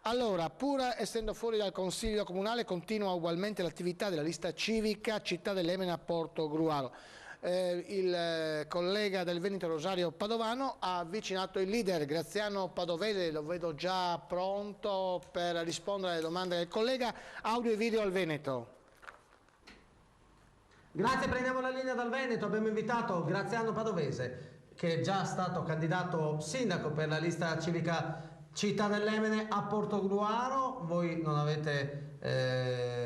Allora, pur essendo fuori dal Consiglio Comunale, continua ugualmente l'attività della lista civica Città dell'Emene a Porto Gruaro. Il collega del Veneto Rosario Padovano ha avvicinato il leader Graziano Padovese, lo vedo già pronto per rispondere alle domande del collega. Audio e video al Veneto. Grazie, prendiamo la linea dal Veneto. Abbiamo invitato Graziano Padovese, che è già stato candidato sindaco per la lista civica Città dell'Emene a Portogruaro. Voi non avete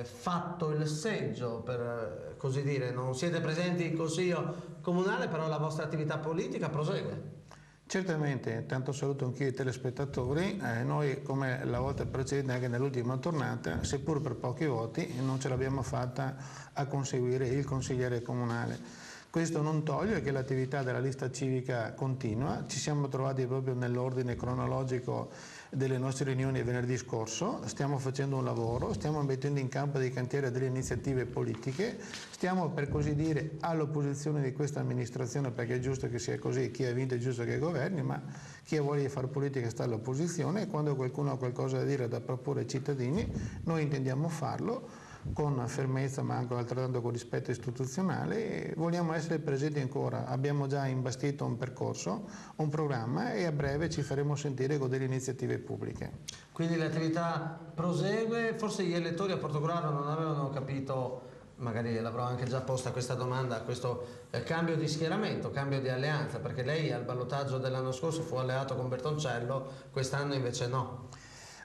fatto il seggio, per così dire, non siete presenti in Consiglio Comunale, però la vostra attività politica prosegue. Certamente, intanto saluto anch'io i telespettatori. Noi, come la volta precedente, anche nell'ultima tornata, seppur per pochi voti, non ce l'abbiamo fatta a conseguire il consigliere comunale. Questo non toglie che l'attività della lista civica continua. Ci siamo trovati proprio nell'ordine cronologico delle nostre riunioni venerdì scorso, stiamo facendo un lavoro, stiamo mettendo in campo dei cantieri delle iniziative politiche, stiamo per così dire all'opposizione di questa amministrazione, perché è giusto che sia così, chi ha vinto è giusto che governi, ma chi ha voglia di fare politica sta all'opposizione e quando qualcuno ha qualcosa da dire, da proporre ai cittadini, noi intendiamo farlo con fermezza ma anche altrettanto con rispetto istituzionale e vogliamo essere presenti ancora. Abbiamo già imbastito un percorso, un programma e a breve ci faremo sentire con delle iniziative pubbliche. Quindi l'attività prosegue, forse gli elettori a Portogruaro non avevano capito, magari l'avrò anche già posta questa domanda, questo cambio di schieramento, cambio di alleanza, perché lei al ballottaggio dell'anno scorso fu alleato con Bertoncello, quest'anno invece no.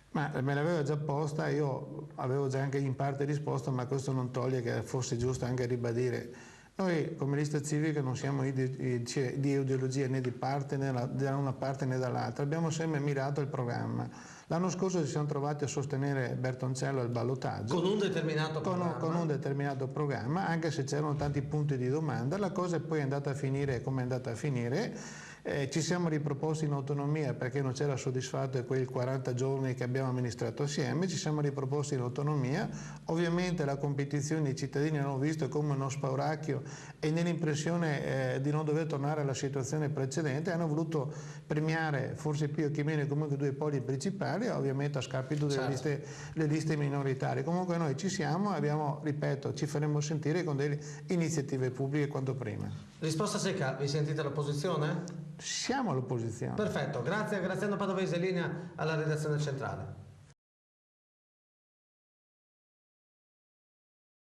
Ma me l'aveva già posta, io avevo già anche in parte risposto, ma questo non toglie che fosse giusto anche ribadire. Noi come lista civica non siamo di ideologia né di parte né da una parte né dall'altra, abbiamo sempre mirato il programma. L'anno scorso ci siamo trovati a sostenere Bertoncello al ballottaggio. Con un determinato programma. Con un determinato programma, anche se c'erano tanti punti di domanda, la cosa è poi andata a finire come è andata a finire. Ci siamo riproposti in autonomia perché non c'era soddisfatto quei 40 giorni che abbiamo amministrato assieme, ci siamo riproposti in autonomia, ovviamente la competizione i cittadini hanno visto come uno spauracchio e nell'impressione di non dover tornare alla situazione precedente hanno voluto premiare forse più che meno comunque due poli principali, ovviamente a scapito delle liste minoritarie. Comunque noi ci siamo, abbiamo, ripeto, ci faremo sentire con delle iniziative pubbliche quanto prima. Risposta secca, vi sentite l'opposizione? Siamo all'opposizione. Perfetto, grazie a Graziano Padovese, linea alla redazione centrale.